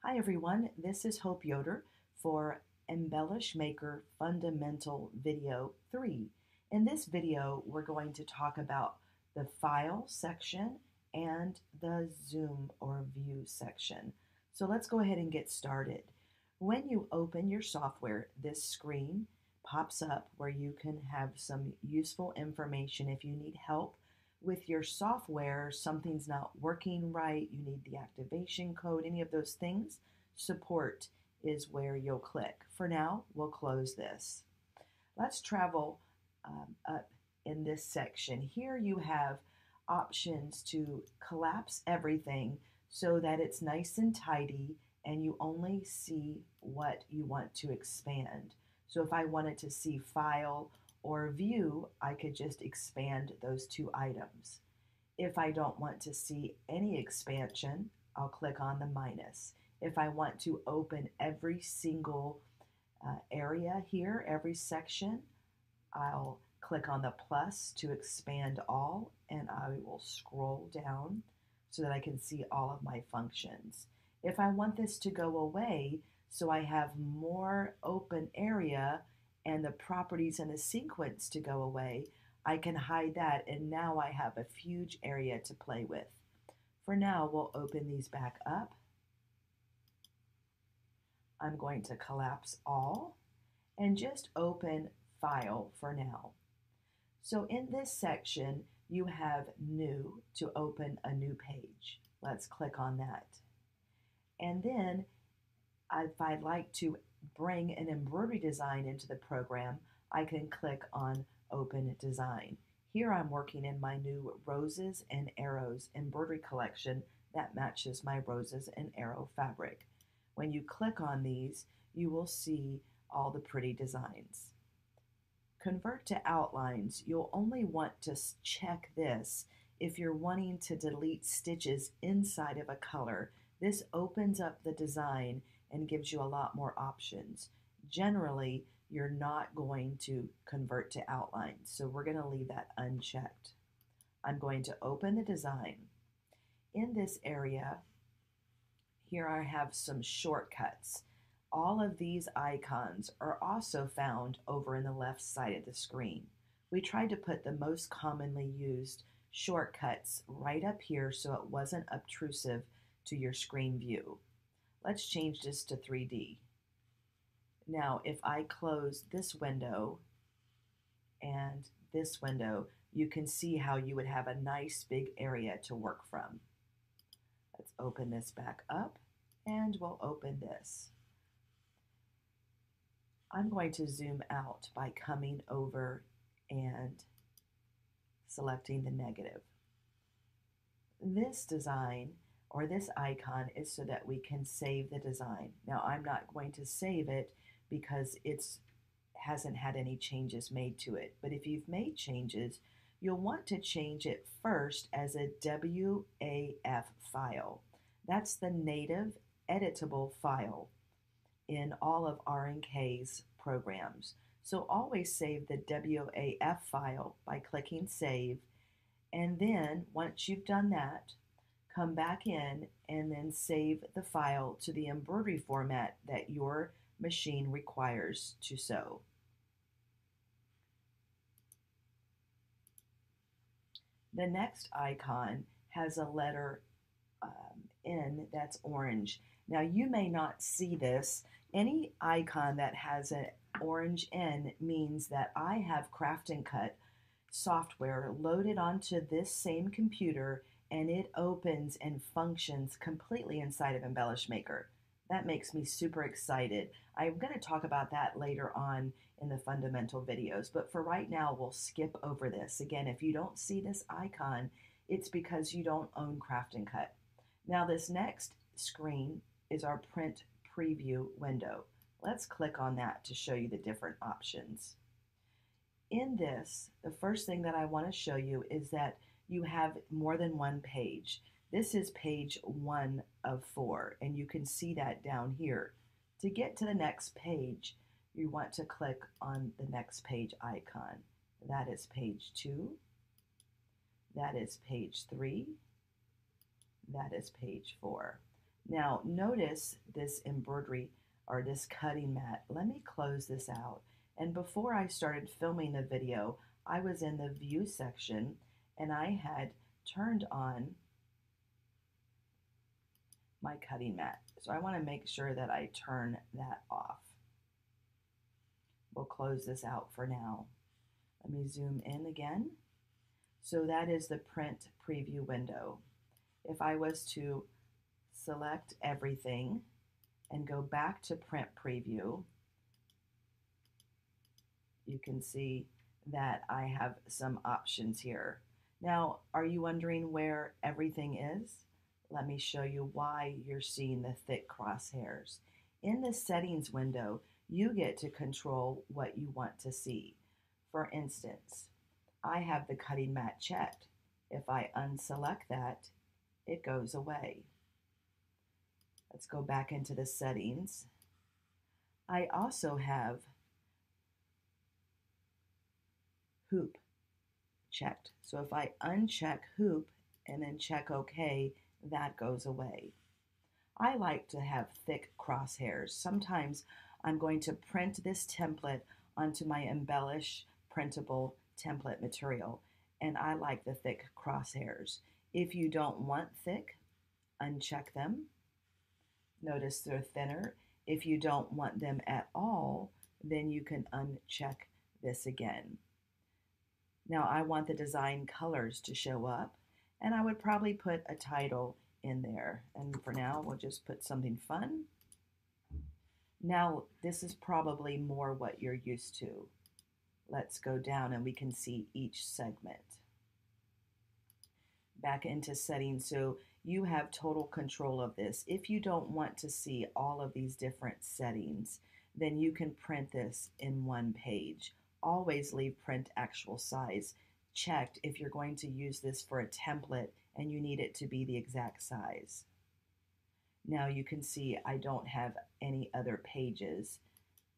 Hi everyone, this is Hope Yoder for Embellish Maker Fundamental Video 3. In this video, we're going to talk about the File section and the Zoom or View section. So let's go ahead and get started. When you open your software, this screen pops up where you can have some useful information if you need help with your software, something's not working right, you need the activation code, any of those things, support is where you'll click. For now, we'll close this. Let's travel up in this section. Here you have options to collapse everything so that it's nice and tidy and you only see what you want to expand. So if I wanted to see file or view, I could just expand those two items. If I don't want to see any expansion, I'll click on the minus. If I want to open every single area here, every section, I'll click on the plus to expand all, and I will scroll down so that I can see all of my functions. If I want this to go away, so I have more open area, and the properties and the sequence to go away, I can hide that, and now I have a huge area to play with. For now, we'll open these back up. I'm going to collapse all and just open File for now. So in this section, you have New to open a new page. Let's click on that. And then if I'd like to bring an embroidery design into the program, I can click on Open Design. Here I'm working in my new Roses and Arrows embroidery collection that matches my roses and arrow fabric. When you click on these, you will see all the pretty designs. Convert to outlines. You'll only want to check this if you're wanting to delete stitches inside of a color. This opens up the design and gives you a lot more options. Generally, you're not going to convert to outlines, so we're going to leave that unchecked. I'm going to open the design. In this area, here I have some shortcuts. All of these icons are also found over in the left side of the screen. We tried to put the most commonly used shortcuts right up here so it wasn't obtrusive to your screen view. Let's change this to 3D. Now, if I close this window and this window, you can see how you would have a nice big area to work from. Let's open this back up and we'll open this. I'm going to zoom out by coming over and selecting the negative. This design or this icon is so that we can save the design. Now I'm not going to save it because it hasn't had any changes made to it. But if you've made changes, you'll want to change it first as a WAF file. That's the native editable file in all of R&K's programs. So always save the WAF file by clicking Save. And then once you've done that, come back in and then save the file to the embroidery format that your machine requires to sew. The next icon has a letter N that's orange. Now you may not see this. Any icon that has an orange N means that I have Craft and Cut software loaded onto this same computer, and it opens and functions completely inside of Embellish Maker. That makes me super excited. I'm going to talk about that later on in the fundamental videos, but for right now, we'll skip over this. Again, if you don't see this icon, it's because you don't own Craft and Cut. Now, this next screen is our print preview window. Let's click on that to show you the different options. In this, the first thing that I want to show you is that you have more than one page. This is page 1 of 4, and you can see that down here. To get to the next page, you want to click on the next page icon. That is page 2. That is page 3. That is page 4. Now notice this embroidery or this cutting mat. Let me close this out. And before I started filming the video, I was in the view section and I had turned on my cutting mat. So I want to make sure that I turn that off. We'll close this out for now. Let me zoom in again. So that is the print preview window. If I was to select everything and go back to print preview, you can see that I have some options here. Now, are you wondering where everything is? Let me show you why you're seeing the thick crosshairs. In the settings window, you get to control what you want to see. For instance, I have the cutting mat checked. If I unselect that, it goes away. Let's go back into the settings. I also have hoop checked. So if I uncheck hoop and then check OK, that goes away. I like to have thick crosshairs. Sometimes I'm going to print this template onto my Embellish printable template material, and I like the thick crosshairs. If you don't want thick, uncheck them. Notice they're thinner. If you don't want them at all, then you can uncheck this again. Now I want the design colors to show up, and I would probably put a title in there. And for now, we'll just put something fun. Now, this is probably more what you're used to. Let's go down and we can see each segment. Back into settings, so you have total control of this. If you don't want to see all of these different settings, then you can print this in one page. Always leave print actual size checked if you're going to use this for a template and you need it to be the exact size. Now you can see I don't have any other pages.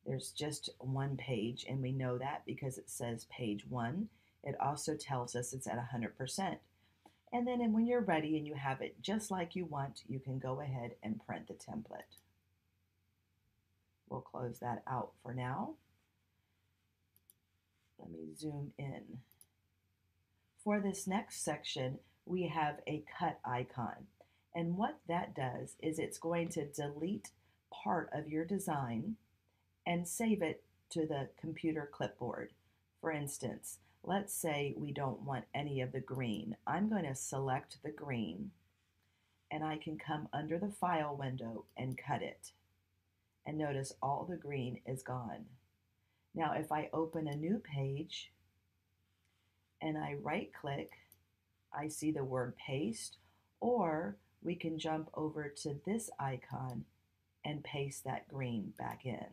There's just one page, and we know that because it says page 1. It also tells us it's at 100%. And then when you're ready and you have it just like you want, you can go ahead and print the template. We'll close that out for now. Let me zoom in. For this next section, we have a cut icon. And what that does is it's going to delete part of your design and save it to the computer clipboard. For instance, let's say we don't want any of the green. I'm going to select the green, and I can come under the file window and cut it. And notice all the green is gone. Now if I open a new page and I right click, I see the word paste, or we can jump over to this icon and paste that green back in.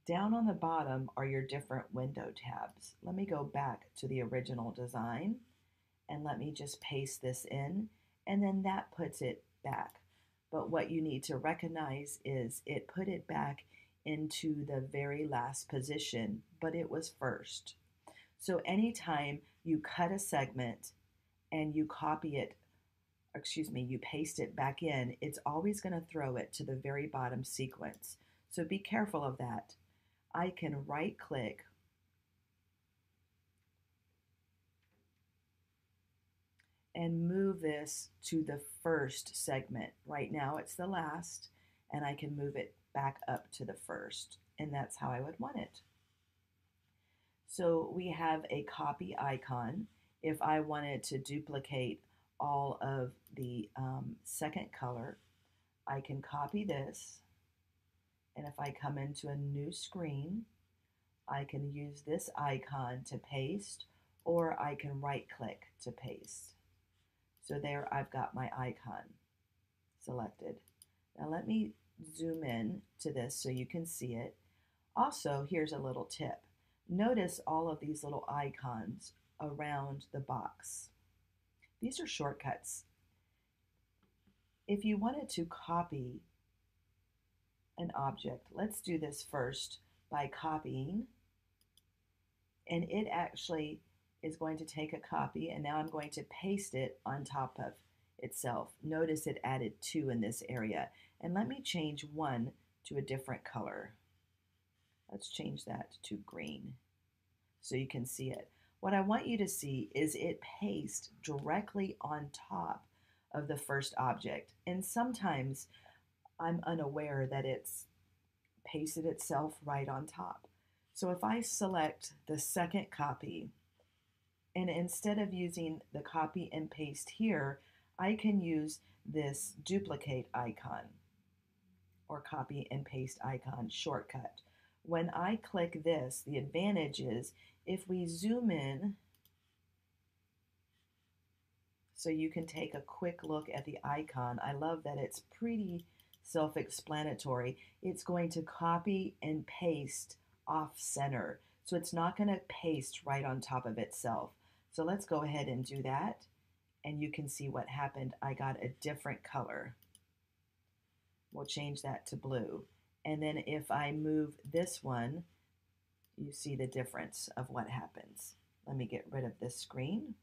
Down on the bottom are your different window tabs. Let me go back to the original design and let me just paste this in, and then that puts it back. But what you need to recognize is it put it back into the very last position, but it was first. So anytime you cut a segment and you copy it, you paste it back in, it's always going to throw it to the very bottom sequence. So be careful of that. I can right click and move this to the first segment. Right now it's the last, and I can move it back up to the first, and that's how I would want it. So we have a copy icon. If I wanted to duplicate all of the second color, I can copy this, and if I come into a new screen, I can use this icon to paste, or I can right click to paste. So there I've got my icon selected. Now let me zoom in to this so you can see it. Also, here's a little tip. Notice all of these little icons around the box. These are shortcuts. If you wanted to copy an object, let's do this first by copying, and it actually is going to take a copy, and now I'm going to paste it on top of. itself. Notice it added 2 in this area. And let me change 1 to a different color. Let's change that to green so you can see it. What I want you to see is it pastes directly on top of the first object. And sometimes I'm unaware that it's pasted itself right on top. So if I select the second copy, and instead of using the copy and paste here, I can use this duplicate icon or copy and paste icon shortcut. When I click this, the advantage is if we zoom in, so you can take a quick look at the icon. I love that it's pretty self-explanatory. It's going to copy and paste off center. So it's not going to paste right on top of itself. So let's go ahead and do that. And you can see what happened. I got a different color. We'll change that to blue. And then if I move this one, you see the difference of what happens. Let me get rid of this screen.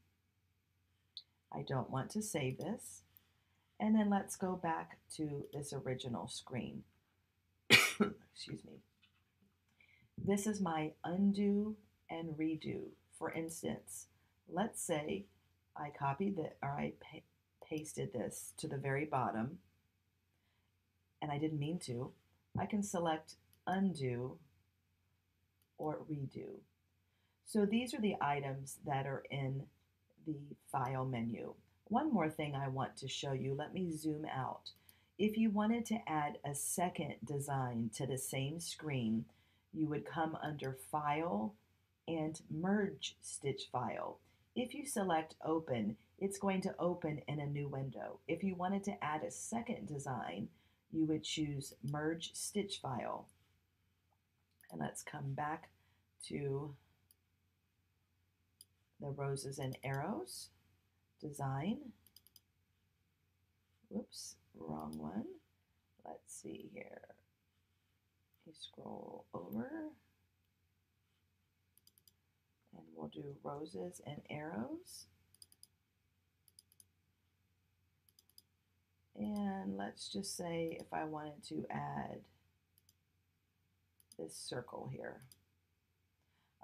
I don't want to save this. And then let's go back to this original screen. Excuse me. This is my undo and redo. For instance, let's say I copied it or I pasted this to the very bottom, and I didn't mean to. I can select undo or redo. So these are the items that are in the file menu. One more thing I want to show you. Let me zoom out. If you wanted to add a second design to the same screen, you would come under File and Merge Stitch File. If you select Open, it's going to open in a new window. If you wanted to add a second design, you would choose Merge Stitch File. And let's come back to the roses and arrows design. Whoops, wrong one. Let's see here. You scroll over and we'll do roses and arrows. And let's just say if I wanted to add this circle here,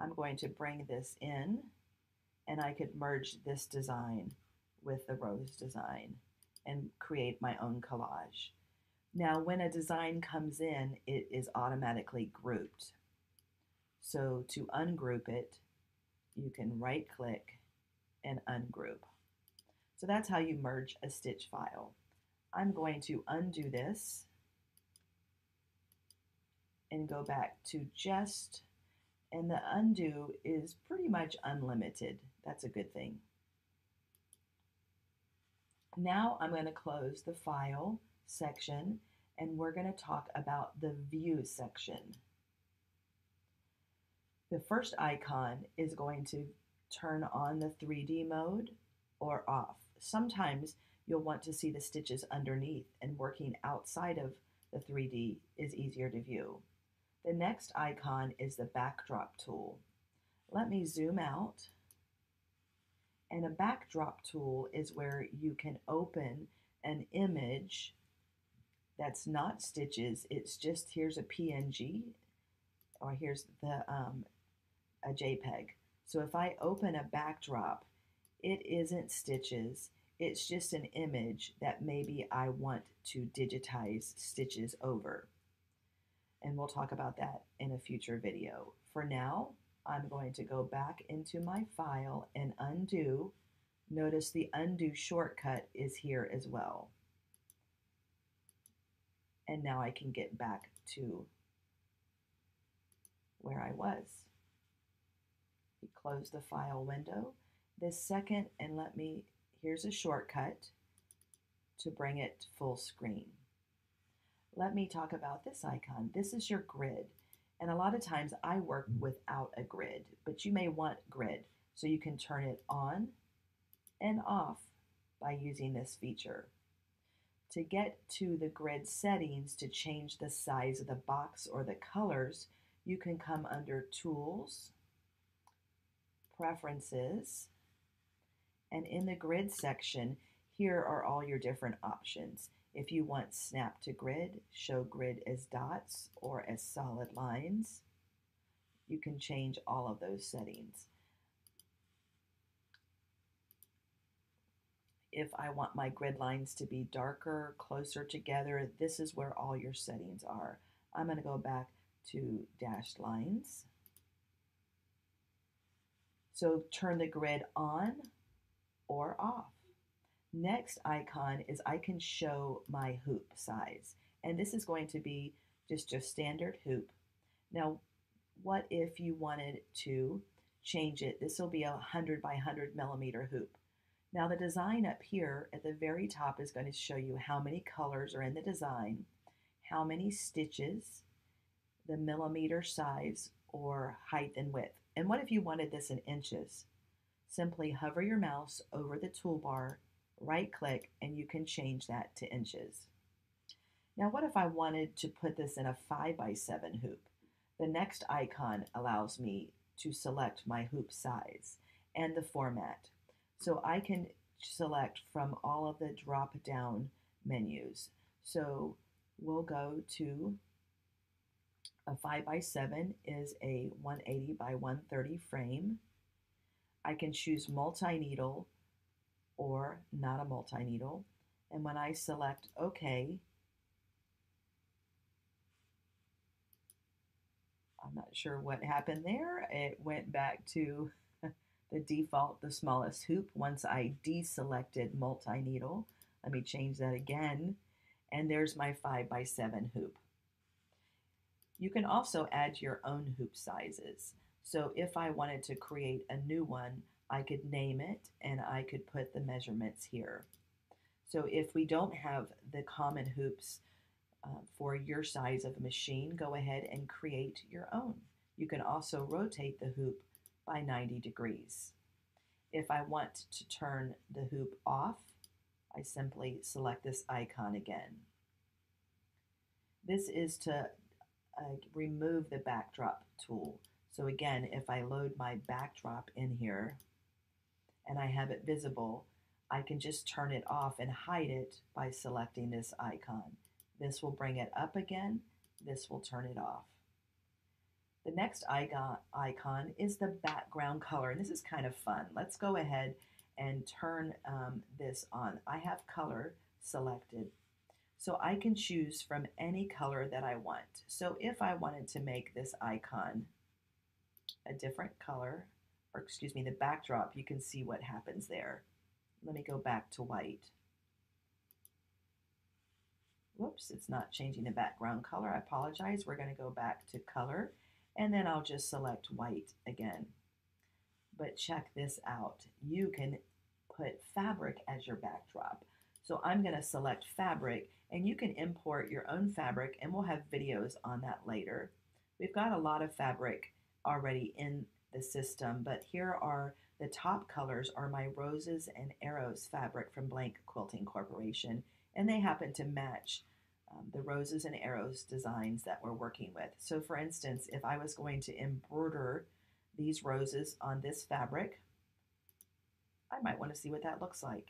I'm going to bring this in, and I could merge this design with the rose design and create my own collage. Now, when a design comes in, it is automatically grouped. So to ungroup it, you can right click and ungroup. So that's how you merge a stitch file. I'm going to undo this and go back to just, and the undo is pretty much unlimited. That's a good thing. Now I'm going to close the file section and we're going to talk about the view section. The first icon is going to turn on the 3D mode or off. Sometimes you'll want to see the stitches underneath, and working outside of the 3D is easier to view. The next icon is the backdrop tool. Let me zoom out. And a backdrop tool is where you can open an image that's not stitches. It's just, here's a PNG, or here's the a JPEG. So if I open a backdrop, it isn't stitches. It's just an image that maybe I want to digitize stitches over. And we'll talk about that in a future video. For now, I'm going to go back into my file and undo. Notice the undo shortcut is here as well. And now I can get back to where I was. We close the file window. This second, and here's a shortcut to bring it full screen. Let me talk about this icon. This is your grid. And a lot of times I work without a grid, but you may want grid. So you can turn it on and off by using this feature. To get to the grid settings to change the size of the box or the colors, you can come under Tools, Preferences, and in the grid section, Here are all your different options. If you want snap to grid, show grid as dots or as solid lines, you can change all of those settings. If I want my grid lines to be darker, closer together, this is where all your settings are. I'm going to go back to dashed lines. So turn the grid on or off. Next icon is I can show my hoop size. And this is going to be just a standard hoop. Now, what if you wanted to change it? This will be a 100 by 100 millimeter hoop. Now the design up here at the very top is going to show you how many colors are in the design, how many stitches, the millimeter size or height and width. And what if you wanted this in inches? Simply hover your mouse over the toolbar, right click, and you can change that to inches. Now what if I wanted to put this in a 5 by 7 hoop? The next icon allows me to select my hoop size and the format. So I can select from all of the drop down menus. So we'll go to a 5 by 7 is a 180 by 130 frame. I can choose multi-needle or not a multi-needle. And when I select OK, I'm not sure what happened there. It went back to the default, the smallest hoop, once I deselected multi-needle. Let me change that again. And there's my 5 by 7 hoop. You can also add your own hoop sizes. So if I wanted to create a new one, I could name it and I could put the measurements here. So if we don't have the common hoops for your size of machine, go ahead and create your own. You can also rotate the hoop by 90 degrees. If I want to turn the hoop off, I simply select this icon again. This is to remove the backdrop tool. So again, if I load my backdrop in here and I have it visible, I can just turn it off and hide it by selecting this icon. This will bring it up again. This will turn it off. The next icon is the background color, and this is kind of fun. Let's go ahead and turn this on. I have color selected, so I can choose from any color that I want. So if I wanted to make this icon a different color, or excuse me, the backdrop, you can see what happens there. Let me go back to white. Whoops, it's not changing the background color. I apologize. We're going to go back to color, and then I'll just select white again. But check this out. You can put fabric as your backdrop. So I'm going to select fabric, and you can import your own fabric, and we'll have videos on that later. We've got a lot of fabric already in the system, but here are the top colors are my Roses and Arrows fabric from Blank Quilting Corporation, and they happen to match the Roses and Arrows designs that we're working with. So for instance, if I was going to embroider these roses on this fabric, I might want to see what that looks like.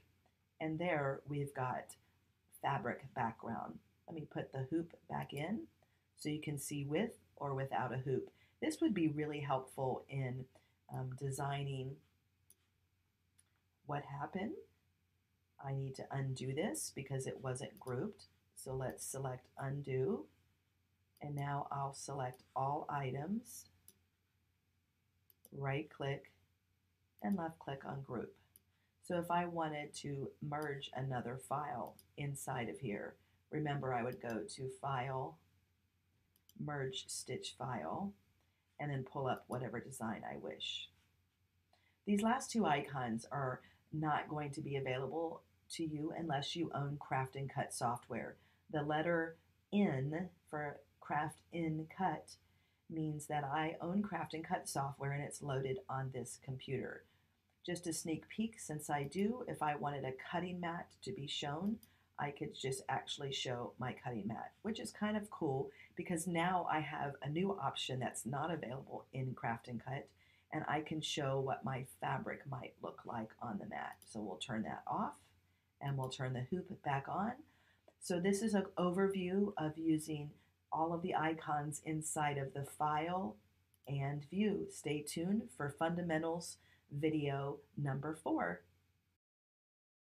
And there we've got fabric background. Let me put the hoop back in so you can see with or without a hoop. This would be really helpful in designing what happened. I need to undo this because it wasn't grouped. So let's select undo. And now I'll select all items, right click, and left click on group. So if I wanted to merge another file inside of here, remember I would go to File, Merge Stitch File, and then pull up whatever design I wish. These last two icons are not going to be available to you unless you own Craft and Cut software. The letter N for Craft and Cut means that I own Craft and Cut software and it's loaded on this computer. Just a sneak peek, since I do, if I wanted a cutting mat to be shown, I could just actually show my cutting mat, which is kind of cool because now I have a new option that's not available in Craft and Cut, and I can show what my fabric might look like on the mat. So we'll turn that off and we'll turn the hoop back on. So this is an overview of using all of the icons inside of the file and view. Stay tuned for fundamentals video number 4.